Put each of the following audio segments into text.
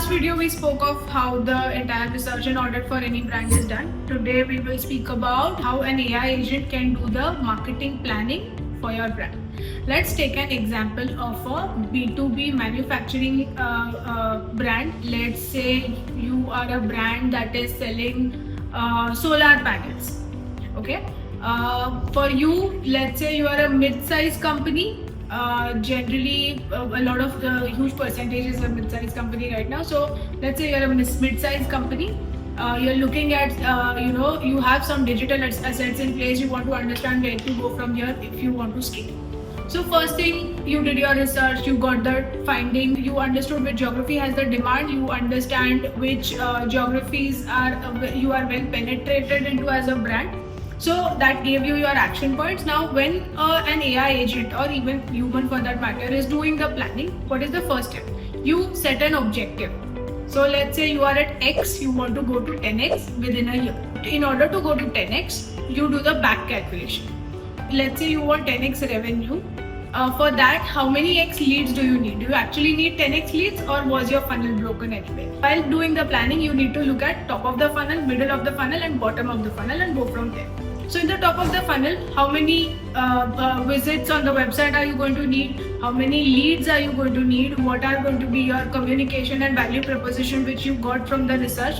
last video we spoke of how the entire research and audit for any brand is done. Today we will speak about how an AI agent can do the marketing planning for your brand. Let's take an example of a B2B manufacturing brand. Let's say you are a brand that is selling solar panels. Okay. For you, let's say you are a mid-sized company. Generally, a lot of the huge percentage is a mid-sized company right now. So let's say you're a mid-sized company. You're looking at, you have some digital assets in place. You want to understand where to go from here if you want to scale. So first thing, you did your research, you got the finding, you understood which geography has the demand, you understand which geographies you are well penetrated into as a brand. So that gave you your action points. Now when an AI agent or even human for that matter is doing the planning, what is the first step? You set an objective. So let's say you are at X, you want to go to 10X within a year. In order to go to 10X, you do the back calculation. Let's say you want 10X revenue. For that, how many X leads do you need? Do you actually need 10X leads, or was your funnel broken anyway? While doing the planning, you need to look at top of the funnel, middle of the funnel and bottom of the funnel and go from there. So in the top of the funnel, how many visits on the website are you going to need? How many leads are you going to need? What are going to be your communication and value proposition which you got from the research?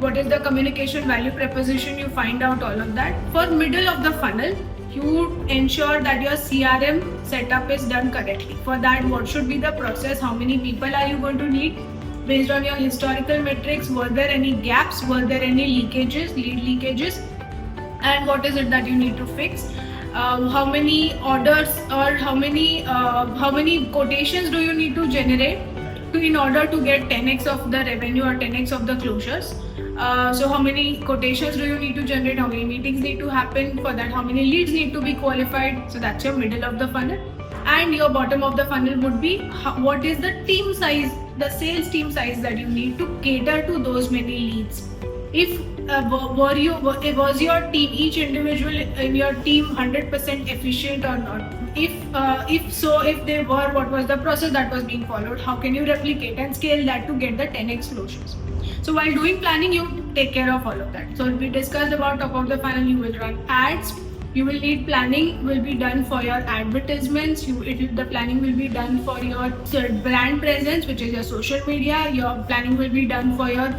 What is the communication value proposition? You find out all of that. For middle of the funnel, you ensure that your CRM setup is done correctly. For that, what should be the process? How many people are you going to need? Based on your historical metrics, were there any gaps? Were there any leakages, lead leakages? And what is it that you need to fix? How many orders or how many quotations do you need to generate in order to get 10x of the revenue or 10x of the closures? So how many quotations do you need to generate? How many meetings need to happen? For that, how many leads need to be qualified? So that's your middle of the funnel. And your bottom of the funnel would be what is the team size, the sales team size that you need to cater to those many leads. If was your team, each individual in your team 100% efficient or not? If so, if they were, what was the process that was being followed? How can you replicate and scale that to get the 10x closures? So while doing planning, you take care of all of that. So we discussed about top of the funnel, you will run ads. You will need planning will be done for your advertisements. The planning will be done for your brand presence, which is your social media. Your planning will be done for your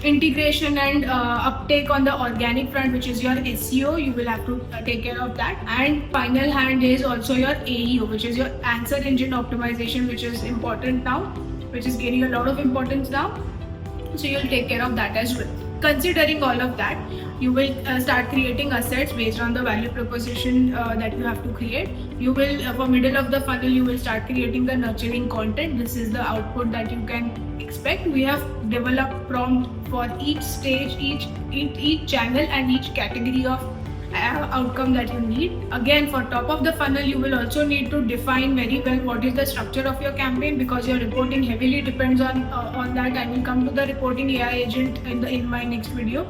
integration and uptake on the organic front, which is your SEO. You will have to take care of that. And final hand is also your AEO, which is your answer engine optimization, which is important now, which is gaining a lot of importance now. So you'll take care of that as well. Considering all of that, you will start creating assets based on the value proposition that you have to create. You will, for middle of the funnel, you will start creating the nurturing content. This is the output that you can expect. We have developed prompt for each stage, each channel and each category of outcome that you need. Again, for top of the funnel, you will also need to define very well what is the structure of your campaign, because your reporting heavily depends on that. I will come to the reporting AI agent in my next video.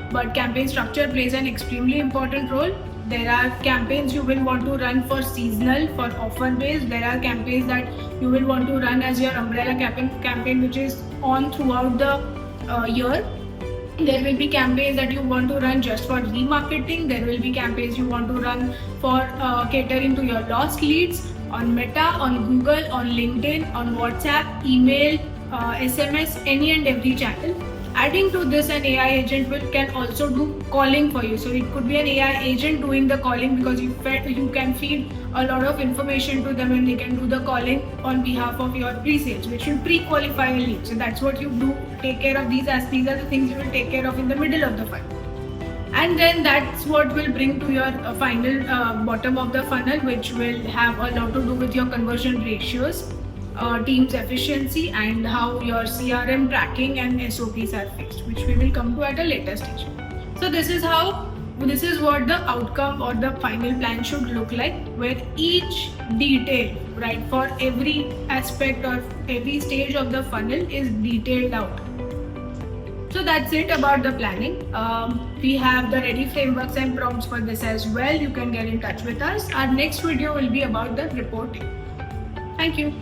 But campaign structure plays an extremely important role. There are campaigns you will want to run for seasonal, for offer based. There are campaigns that you will want to run as your umbrella campaign which is on throughout the year. There will be campaigns that you want to run just for remarketing. There will be campaigns you want to run for catering to your lost leads on Meta, on Google, on LinkedIn, on WhatsApp, email, SMS, any and every channel. Adding to this, an AI agent can also do calling for you. So it could be an AI agent doing the calling, because you can feed a lot of information to them and they can do the calling on behalf of your pre-sales, which will pre-qualify a lead. So that's what you do. Take care of these, as these are the things you will take care of in the middle of the funnel. And then that's what will bring to your final bottom of the funnel, which will have a lot to do with your conversion ratios, team's efficiency, and how your CRM tracking and SOPs are fixed, which we will come to at a later stage. So this is what the outcome or the final plan should look like, where each detail, right, for every aspect or every stage of the funnel is detailed out. So that's it about the planning. We have the ready frameworks and prompts for this as well. You can get in touch with us. Our next video will be about the reporting. Thank you.